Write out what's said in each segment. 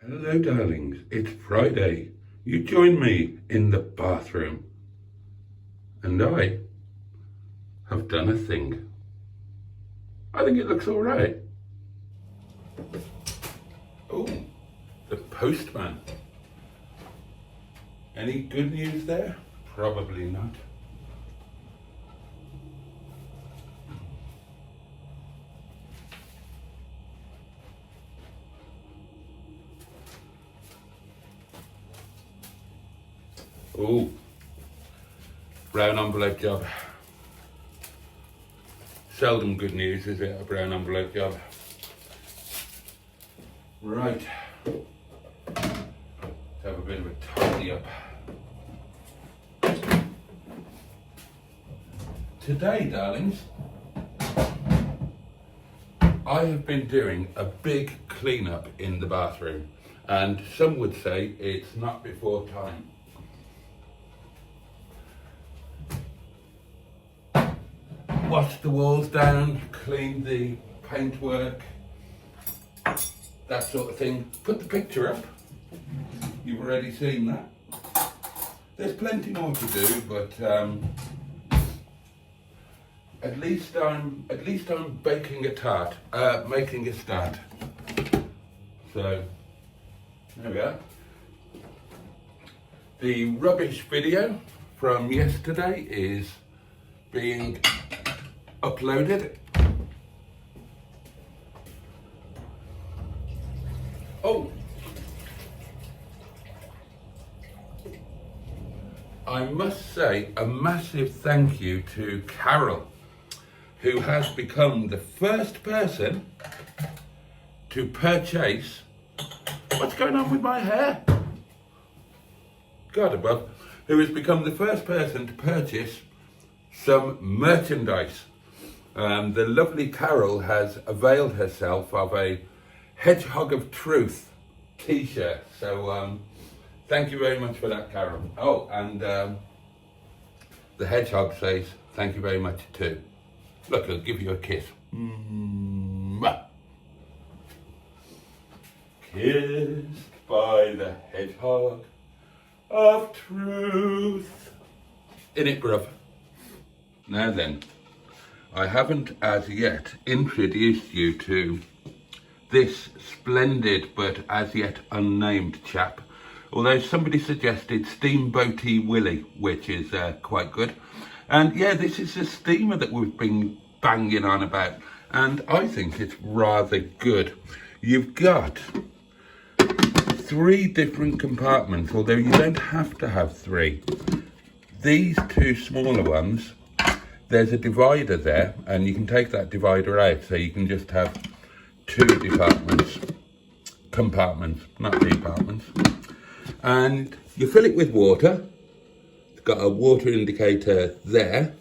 Hello darlings, it's Friday. You join me in the bathroom. And I have done a thing. I think it looks alright. Oh, the postman. Any good news there? Probably not. Oh, brown envelope job. Seldom good news, is it, a brown envelope job? Right. Let's have a bit of a tidy up. Today, darlings, I have been doing a big clean-up in the bathroom, and some would say it's not before time. Washed the walls down, cleaned the paintwork, that sort of thing. Put the picture up. You've already seen that. There's plenty more to do, but at least I'm baking a tart, making a start. So there we are. The rubbish video from yesterday is being uploaded. Oh, I must say a massive thank you to Carol, who has become the first person to purchase. What's going on with my hair? God above. Who has become the first person to purchase some merchandise. The lovely Carol has availed herself of a Hedgehog of Truth t-shirt. So thank you very much for that, Carol. Oh, and the hedgehog says thank you very much too. Look, I'll give you a kiss. Mwah. Kissed by the Hedgehog of Truth. In it, bruv. Now then, I haven't as yet introduced you to this splendid but as yet unnamed chap, although somebody suggested Boaty Willie, which is quite good. And yeah, this is a steamer that we've been banging on about, and I think it's rather good. You've got 3 different compartments, although you don't have to have 3. These 2 smaller ones, there's a divider there, and you can take that divider out, so you can just have 2 compartments, not departments. And you fill it with water. It's got a water indicator there,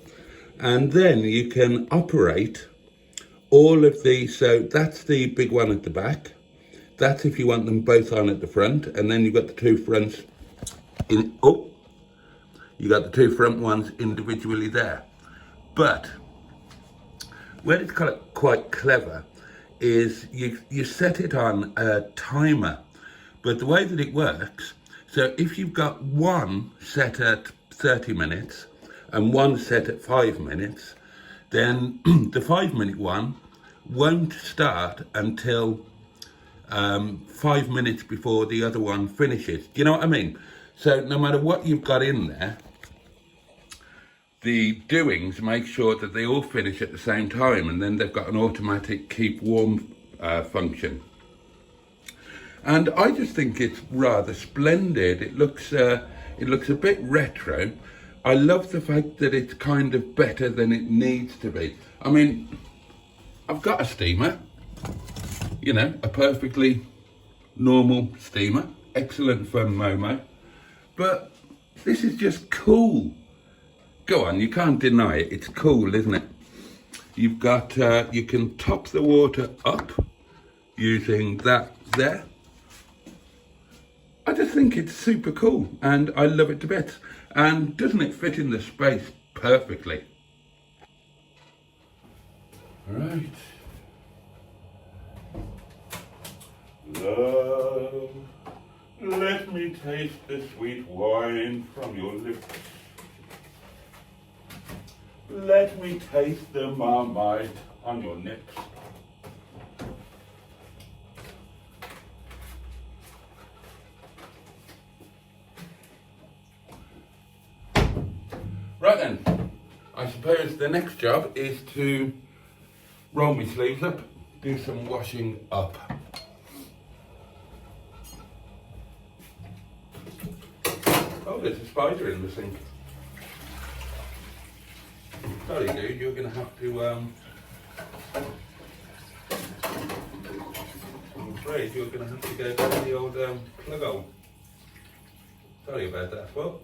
and then you can operate all of these. So that's the big one at the back. That's if you want them both on at the front, and then you've got the 2 fronts in. Oh, you got the 2 front ones individually there. But where it's quite clever is you set it on a timer. But the way that it works, so if you've got one set at 30 minutes and one set at 5 minutes, then the 5-minute one won't start until 5 minutes before the other one finishes. Do you know what I mean? So no matter what you've got in there, the doings make sure that they all finish at the same time, and then they've got an automatic keep warm function. And I just think it's rather splendid. It looks a bit retro. I love the fact that it's kind of better than it needs to be. I mean, I've got a steamer, you know, a perfectly normal steamer, excellent for Momo, but this is just cool. Go on, you can't deny it. It's cool, isn't it? You've got, you can top the water up using that there. I just think it's super cool, and I love it to bits. And doesn't it fit in the space perfectly? Right. Love Let me taste the sweet wine from your lips. Let me taste the marmite on your lips. Right then, I suppose the next job is to roll my sleeves up, do some washing up. Oh, there's a spider in the sink. Sorry dude, you're going to have to, I'm afraid you're going to have to go down the old plug hole. Sorry about that, well.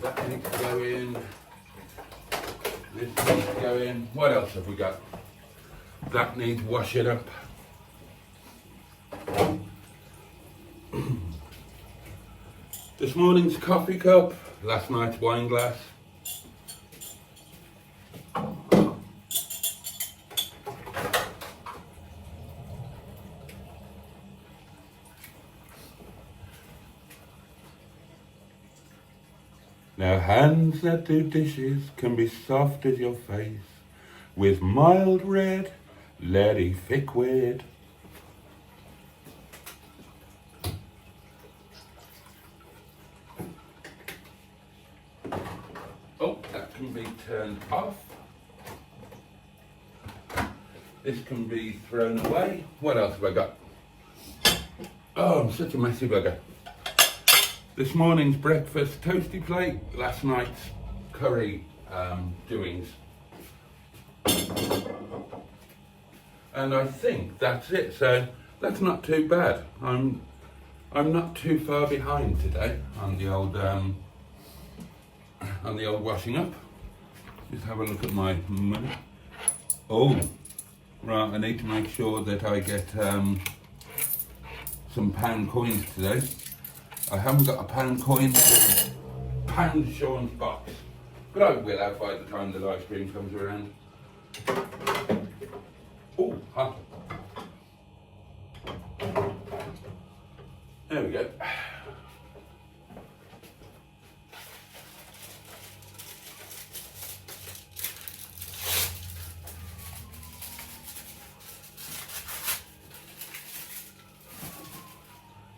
That needs to go in. This needs to go in. What else have we got? That needs washing up. This morning's coffee cup, last night's wine glass. Now hands that do dishes can be soft as your face, with mild red, leady thick weird. Oh, that can be turned off. This can be thrown away. What else have I got? Oh, I'm such a messy bugger. This morning's breakfast toasty plate, last night's curry doings. And I think that's it, so that's not too bad. I'm not too far behind today on the old washing up. Just have a look at my money. Oh, right, I need to make sure that I get some pound coins today. I haven't got a pound coin for pound Sean's box, but I will have by the time the live stream comes around. Oh, hot. There we go.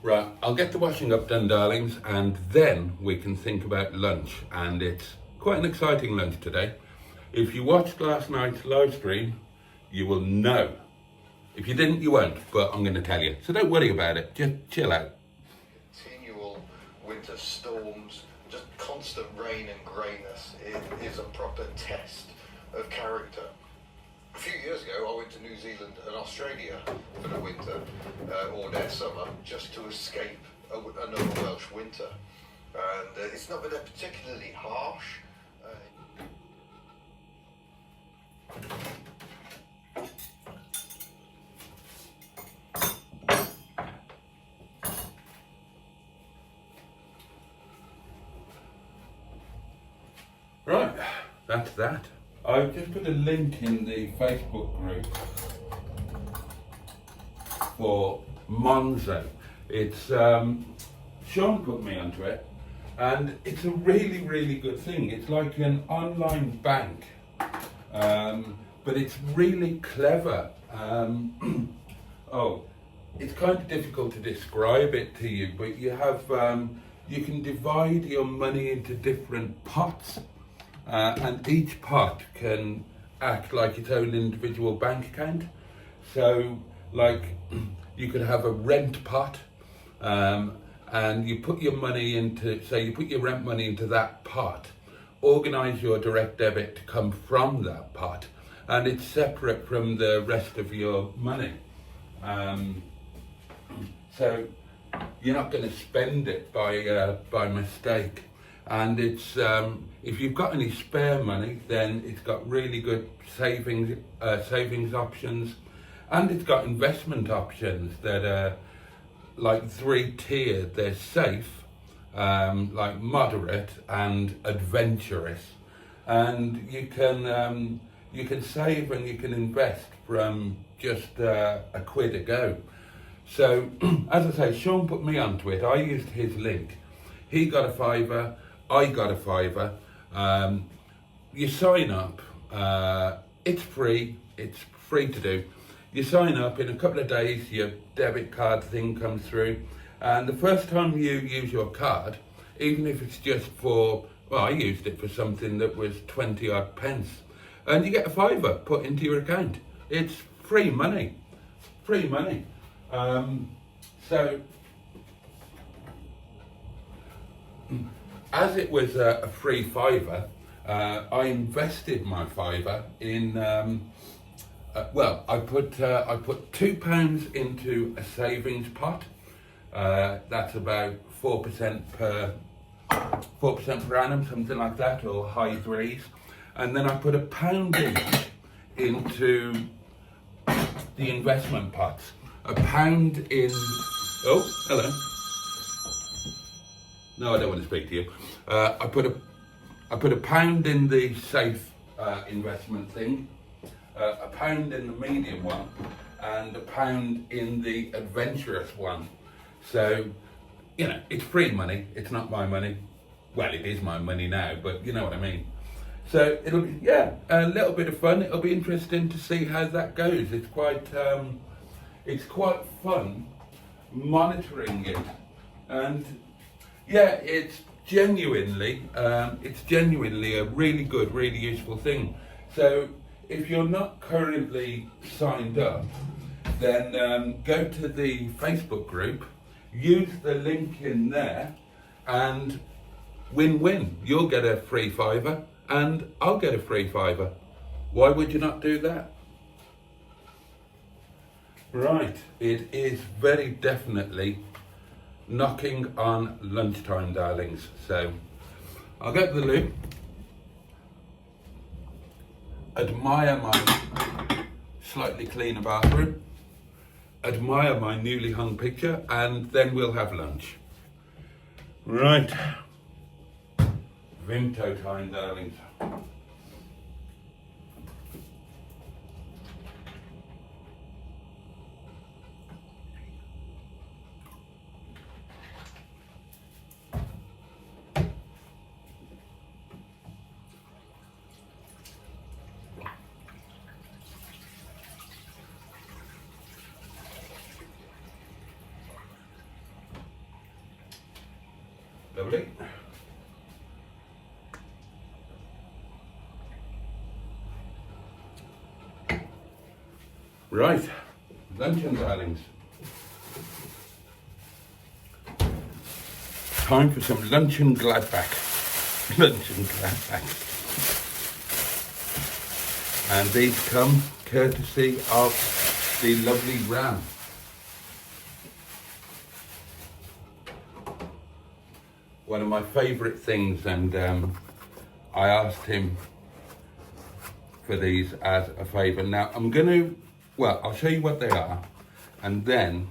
Right, I'll get the washing up done, darlings, and then we can think about lunch. And it's quite an exciting lunch today. If you watched last night's live stream, you will know. If you didn't, you won't, but I'm going to tell you. So don't worry about it, just chill out. Continual winter storms, just constant rain and greyness. It is a proper test of character. A few years ago, I went to New Zealand and Australia for the winter, or their summer, just to escape another Welsh winter. And it's not been particularly harsh. Right, that's that. I've just put a link in the Facebook group for Monzo. It's Sean put me onto it, and it's a really, really good thing. It's like an online bank, but it's really clever. Oh, it's kind of difficult to describe it to you, but you have you can divide your money into different pots. And each pot can act like its own individual bank account. So, like, you could have a rent pot, and you put your money into, say you put your rent money into that pot, organise your direct debit to come from that pot, and it's separate from the rest of your money. So you're not going to spend it by mistake. And it's if you've got any spare money, then it's got really good savings options, and it's got investment options that are like 3-tiered. There's safe, like moderate and adventurous, and you can save and you can invest from just a quid a go. So as I say, Sean put me onto it. I used his link. He got a fiver, I got a fiver. You sign up, it's free to do. You sign up, in a couple of days your debit card thing comes through, and the first time you use your card, even if it's just for, well, I used it for something that was 20 odd pence, and you get a fiver put into your account. It's free money. So as it was a free fiver, I invested my fiver in well, I put £2 into a savings pot. That's about 4% per annum, something like that, or high threes. And then I put £1 each into the investment pots. £1 in. Oh, hello. No, I don't want to speak to you. I put £1 in the safe investment thing, £1 in the medium one, and £1 in the adventurous one. So, you know, it's free money. It's not my money. Well, it is my money now, but you know what I mean. So it'll be, yeah, a little bit of fun. It'll be interesting to see how that goes. It's quite fun monitoring it, and yeah, it's genuinely a really good, really useful thing. So if you're not currently signed up, then go to the Facebook group, use the link in there, and win-win. You'll get a free fiver and I'll get a free fiver. Why would you not do that? Right, it is very definitely knocking on lunchtime, darlings. So I'll get the loo, admire my slightly cleaner bathroom, admire my newly hung picture, and then we'll have lunch. Right, Vimto time, darlings. Lovely. Right, luncheon, darlings. Time for some luncheon gladback. Luncheon gladback. And these come courtesy of the lovely Ram. One of my favourite things, and I asked him for these as a favour. Now I'll show you what they are, and then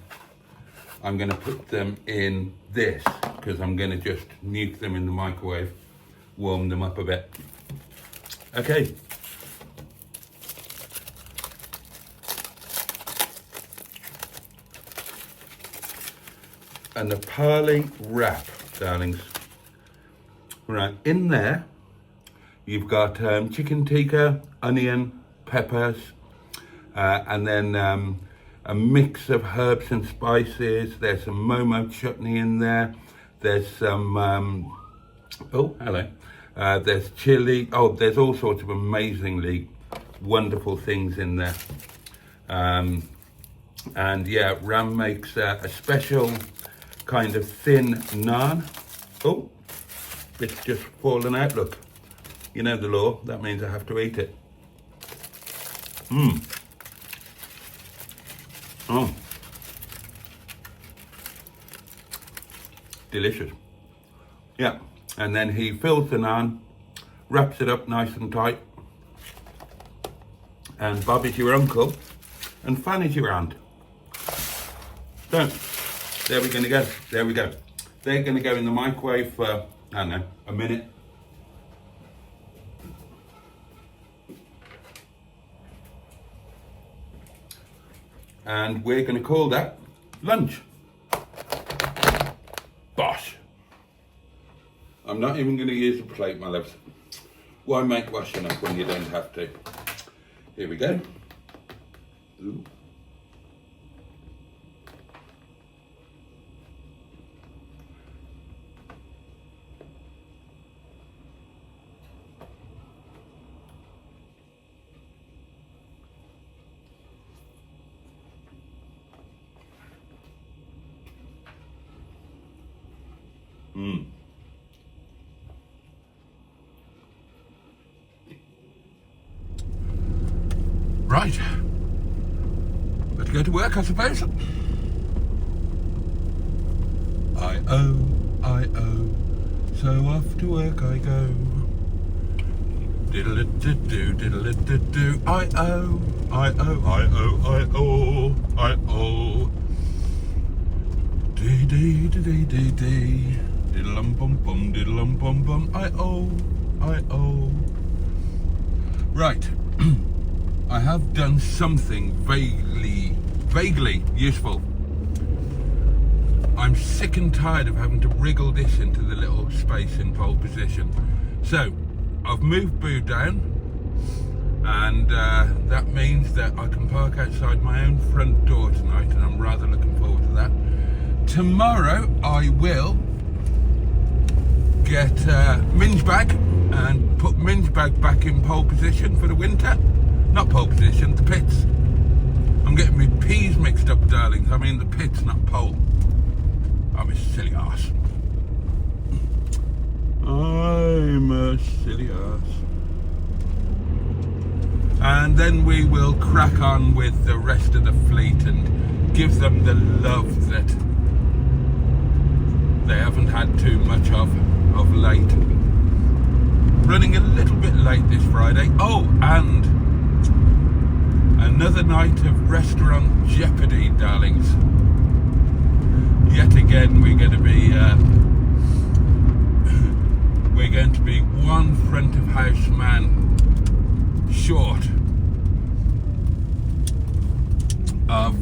I'm going to put them in this, because I'm going to just nuke them in the microwave, warm them up a bit. Okay. A Nepali wrap, darlings. Right, in there you've got chicken tikka, onion, peppers, and then a mix of herbs and spices. There's some momo chutney in there. There's some oh, hello. There's chili. Oh, there's all sorts of amazingly wonderful things in there. And yeah, Ram makes a special kind of thin naan. Oh, it's just fallen out, look. You know the law, that means I have to eat it. Oh. Delicious. Yeah, and then he fills the naan, wraps it up nice and tight, and Bob is your uncle, and Fan is your aunt. So, There we're going to go. There we go. They're going to go in the microwave for, I don't know, a minute. And we're going to call that lunch. Bosh. I'm not even going to use a plate, my loves. Why make washing up when you don't have to? Here we go. Ooh. Right, let's go to work, I suppose. I owe, so off to work I go. Diddle-it-do, diddle-it-do, I owe. Dee-dee-dee-dee-dee, diddle-um-bum-bum, diddle-um-bum-bum, I owe. Right. I have done something vaguely useful. I'm sick and tired of having to wriggle this into the little space in pole position. So, I've moved Boo down, and that means that I can park outside my own front door tonight, and I'm rather looking forward to that. Tomorrow, I will get Minge Bag and put Minge Bag back in pole position for the winter. Not pole position, the pits. I'm getting my P's mixed up, darlings. I mean the pits, not pole. I'm a silly arse. I'm a silly arse. And then we will crack on with the rest of the fleet and give them the love that they haven't had too much of late. Running a little bit late this Friday. Oh, and another night of restaurant jeopardy, darlings. Yet again, we're going to be one front of house man short of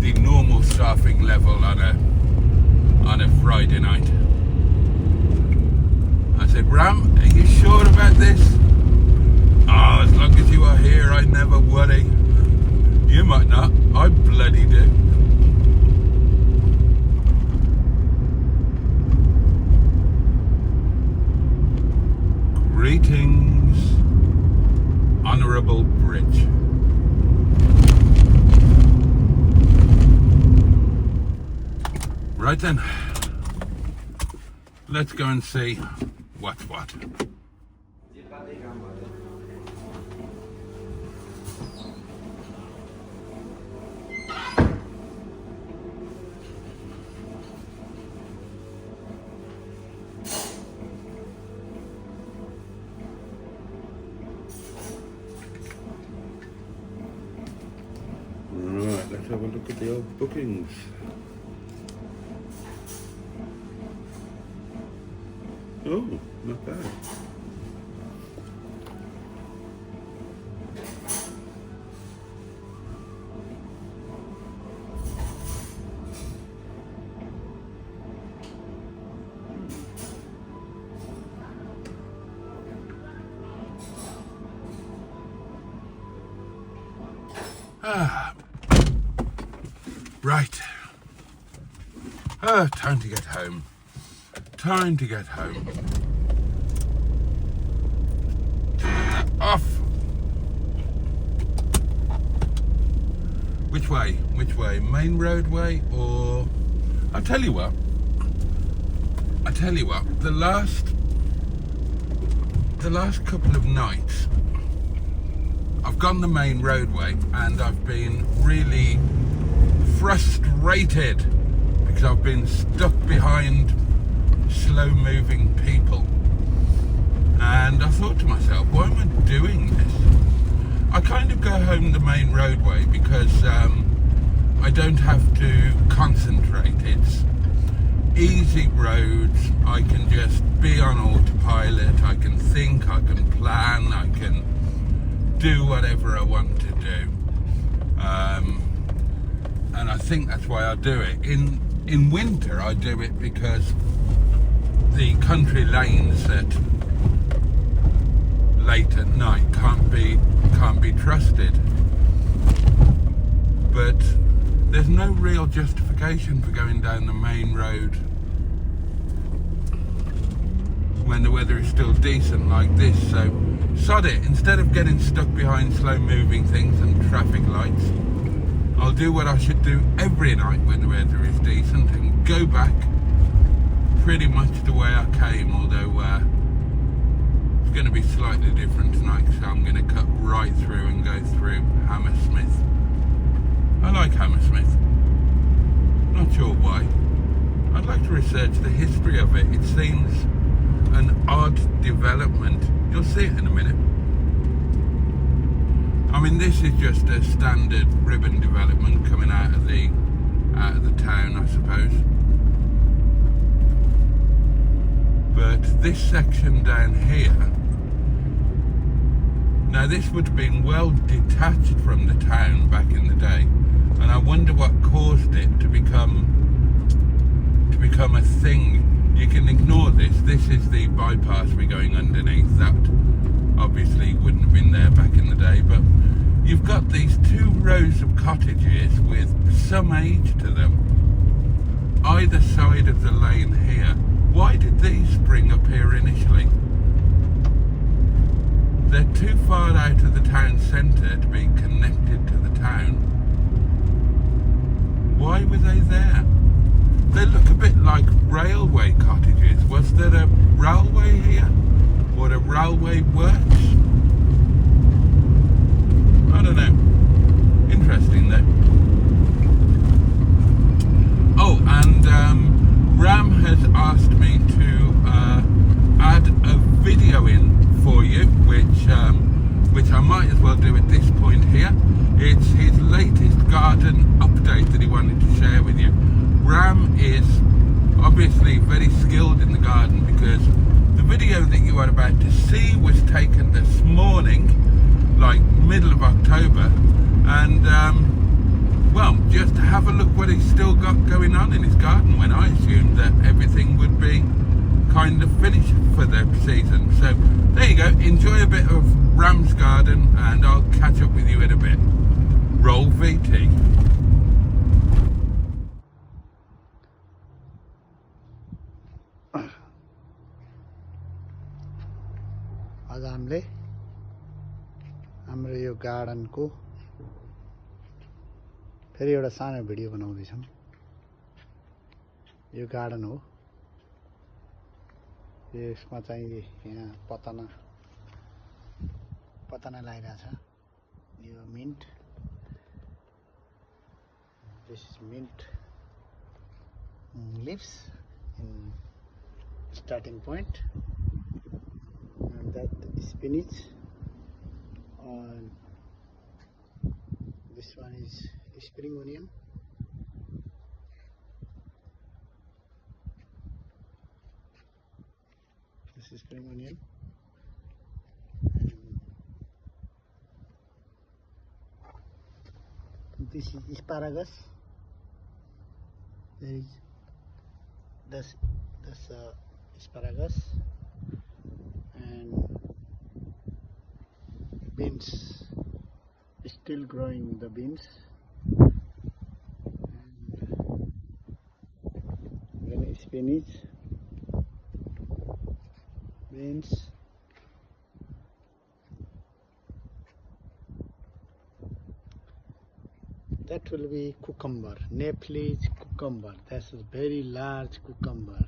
the normal staffing level on a Friday night. I said, Ram, are you sure about this? Oh, as long as you are here, I never worry. You might not. I bloody do. Greetings, Honourable Bridge. Right then. Let's go and see what's what. Right, let's have a look at the old bookings. Oh, not bad. Right. Time to get home. Time to get home. Turn that off. Which way? Which way? Main roadway or... I tell you what. The last couple of nights I've gone the main roadway and I've been really frustrated because I've been stuck behind slow-moving people, and I thought to myself, why am I doing this? I kind of go home the main roadway because I don't have to concentrate. It's easy roads. I can just be on autopilot. I can think, I can plan, I can do whatever I want to do. And I think that's why I do it. In winter I do it because the country lanes at late at night can't be trusted. But there's no real justification for going down the main road when the weather is still decent like this. So sod it, instead of getting stuck behind slow moving things and traffic lights, I'll do what I should do every night when the weather is decent and go back pretty much the way I came, although it's going to be slightly different tonight, so I'm going to cut right through and go through Hammersmith. I like Hammersmith, not sure why. I'd like to research the history of it. It seems an odd development. You'll see it in a minute. I mean, this is just a standard ribbon development coming out of the town, I suppose. But this section down here, now this would have been well detached from the town back in the day, and I wonder what caused it to become a thing. You can ignore this. This is the bypass we're going underneath. That obviously wouldn't have been there back in the day, but you've got these two rows of cottages with some age to them either side of the lane here. Why did these spring up here initially? They're too far out of the town centre to be connected to the town. Why were they there? They look a bit like railway cottages. Was there a railway here? Or a railway works? I don't know. Interesting though. Oh, and Ram has asked me to add a video in for you, which I might as well do at this point here. It's his latest garden update that he wanted to share with you. Ram is obviously very skilled in the garden, because the video that you are about to see was taken this morning, like middle of October, and well, just to have a look what he's still got going on in his garden, when I assumed that everything would be kind of finished for the season. So there you go, enjoy a bit of Ram's garden, and I'll catch up with you in a bit. Roll VT. आज हामीले हाम्रो यो गार्डनको फेरि एउटा सानो video बनाउँदैछौँ। यो garden हो, यसमा चाहिँ यहाँ पतना लागिरहेछ। यो minute, this is mint leaves in starting point, and that spinach, and this one is spring onion. This is spring onion. And this is asparagus. There is this asparagus, and beans, still growing the beans, and then spinach, beans, that will be cucumber, Nepali cucumber. That's a very large cucumber,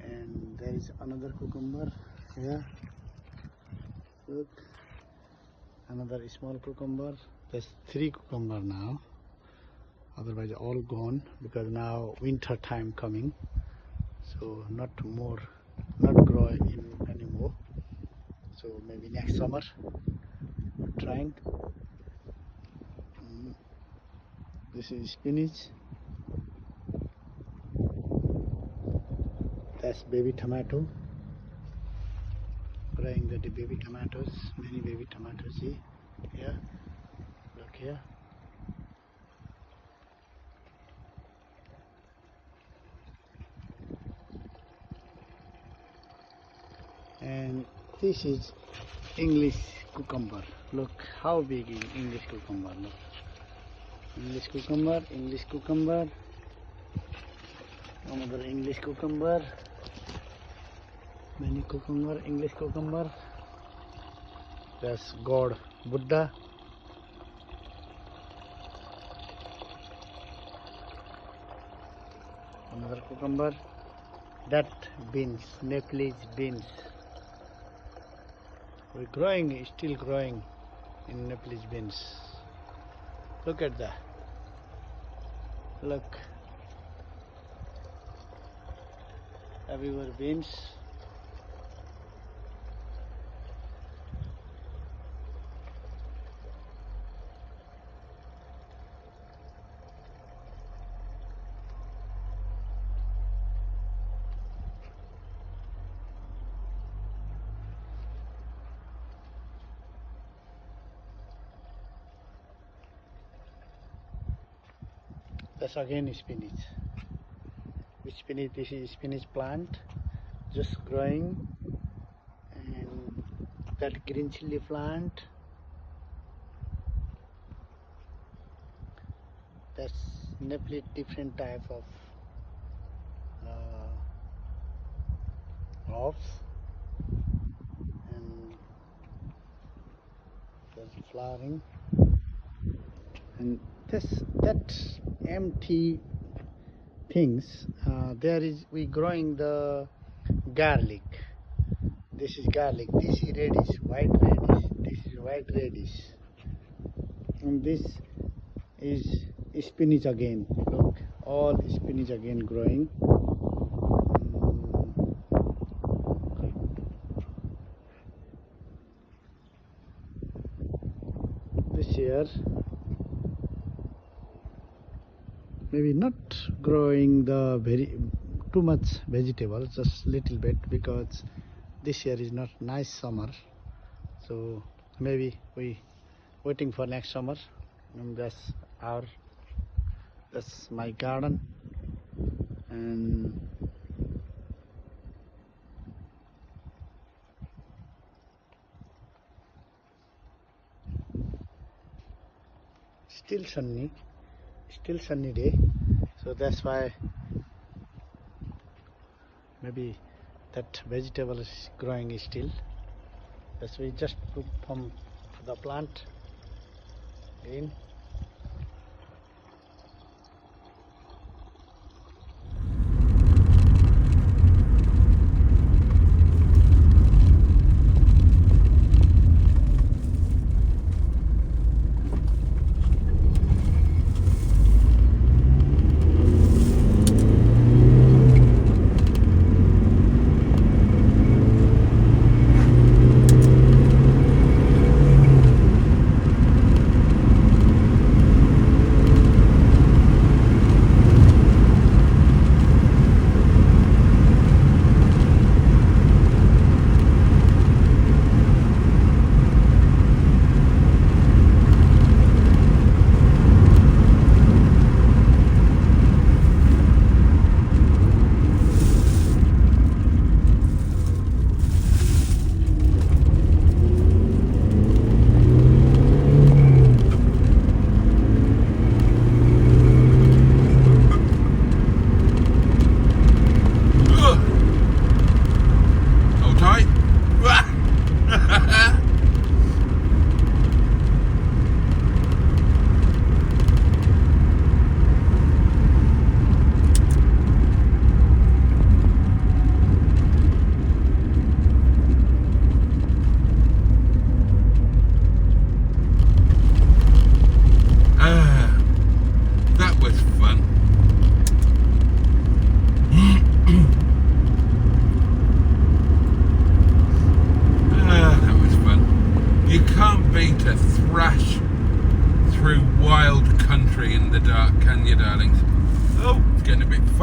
and there is another cucumber here. Look, another small cucumber. There's 3 cucumber now, otherwise all gone, because now winter time coming, so not growing anymore. So maybe next summer we're trying. This is spinach. That's baby tomato. Growing the baby tomatoes, many baby tomatoes. See here, look here. And this is English cucumber. Look how big is English cucumber. Look, English cucumber, English cucumber. Another English cucumber. Many cucumber, English cucumber. That's God, Buddha. Another cucumber. That beans, Nepalese beans. We're growing, still growing in Nepalese beans. Look at that. Look. Everywhere beans. That's again spinach. Which spinach? This is spinach plant, just growing, and that green chili plant. That's Nepali different type of hops, and there's flowering, and that empty things. There is we growing the garlic. This is garlic. This is radish, white radish. This is white radish, and this is spinach again. Look, all spinach again growing. This year maybe not growing the very too much vegetable, just little bit, because this year is not nice summer, so maybe we waiting for next summer. And that's my garden, and still sunny day, so that's why maybe that vegetable is growing still. That's we just took from the plant in.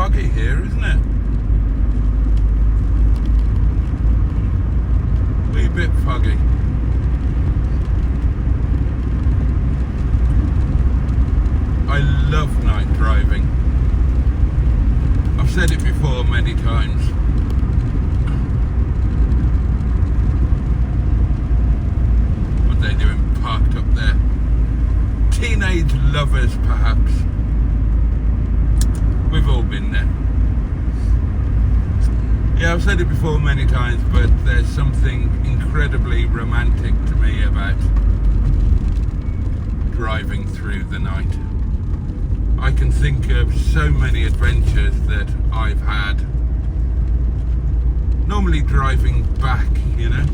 foggy here, isn't it? Wee bit foggy. I love night driving. I've said it before many times. What are they doing parked up there? Teenage lovers, perhaps. We've all been there. Yeah, I've said it before many times, but there's something incredibly romantic to me about driving through the night. I can think of so many adventures that I've had. Normally driving back, you know.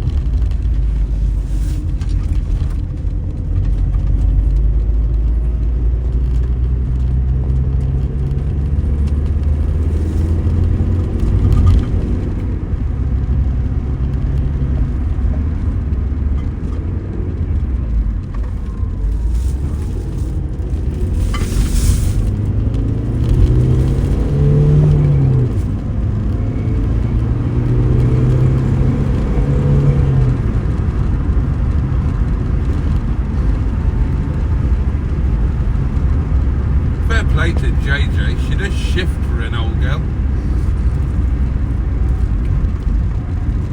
To JJ, she does shift for an old girl.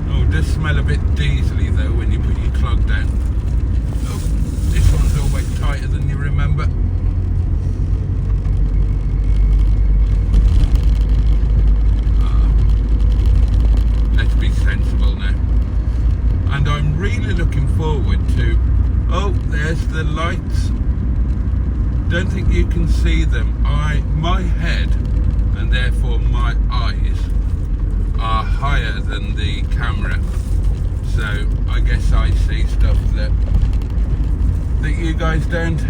Oh, it does smell a bit diesely though when you put your clog down. Oh, this one's always tighter than you remember. Let's be sensible now. And I'm really looking forward to... Oh, there's the lights. Don't think you can see them. My head and therefore my eyes are higher than the camera, so I guess I see stuff that you guys don't.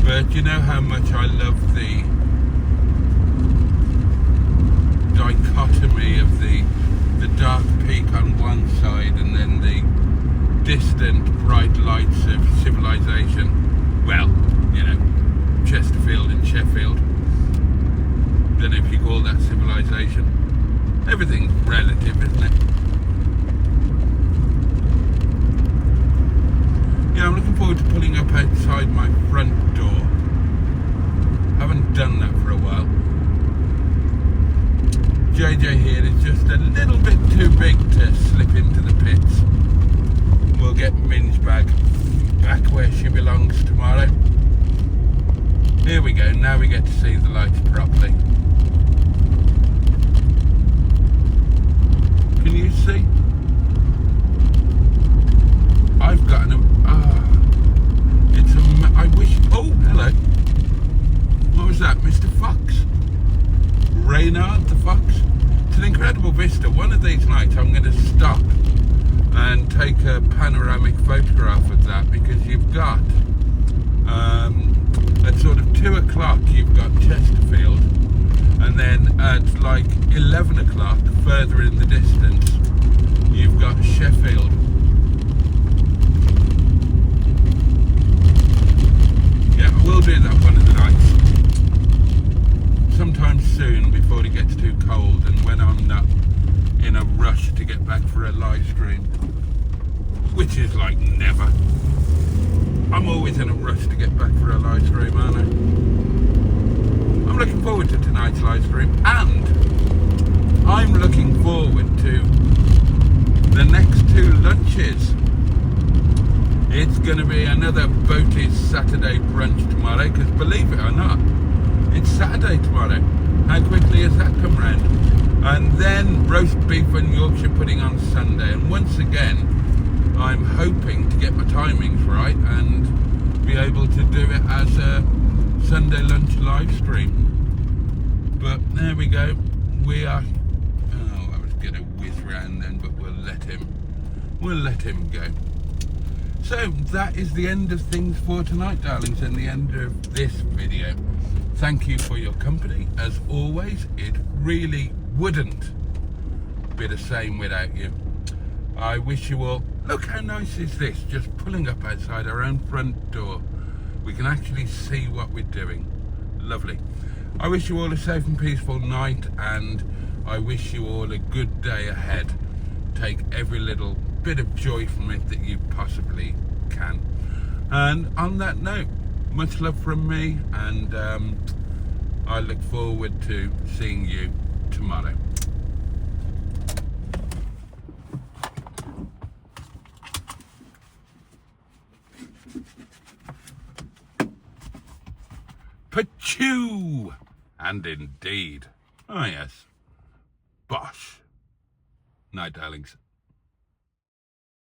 But you know how much I love the dichotomy of the dark peak on one side and then the distant bright lights of civilization. Well, you know, Chesterfield and Sheffield. Don't know if you call that civilization. Everything's relative, isn't it? Yeah, I'm looking forward to pulling up outside my front door. Haven't done that for a while. JJ here is just a little bit too big to slip into the pits. We'll get Minge back where she belongs tomorrow. Here we go, now we get to see the lights properly. Can you see? I've got an... I wish... Oh, hello. What was that, Mr. Fox? Reynard the Fox? It's an incredible vista. One of these nights I'm going to stop and take a panoramic photograph of that, because you've got at sort of 2 o'clock you've got Chesterfield, and then at like 11 o'clock further in the distance you've got Sheffield. Yeah, we'll do that one of the nights sometime soon before it gets too cold and when I'm not in a rush to get back for a live stream, which is like never. I'm always in a rush to get back for a live stream, aren't I? I'm looking forward to tonight's live stream, and I'm looking forward to the next 2 lunches. It's going to be another Boaty's Saturday brunch tomorrow, because believe it or not, it's Saturday tomorrow. How quickly has that come round? And then roast beef and Yorkshire pudding on Sunday. And once again, I'm hoping to get my timings right and be able to do it as a Sunday lunch live stream. But there we go. We are... Oh, I was going to whiz round then, but we'll let him go. So that is the end of things for tonight, darlings, and the end of this video. Thank you for your company. As always, it really wouldn't be the same without you. I wish you all... Look how nice is this, just pulling up outside our own front door. We can actually see what we're doing. Lovely. I wish you all a safe and peaceful night, and I wish you all a good day ahead. Take every little bit of joy from it that you possibly can. And on that note, much love from me, and I look forward to seeing you tomorrow. Pachoo! And indeed. Oh yes. Bosh. Night, darlings.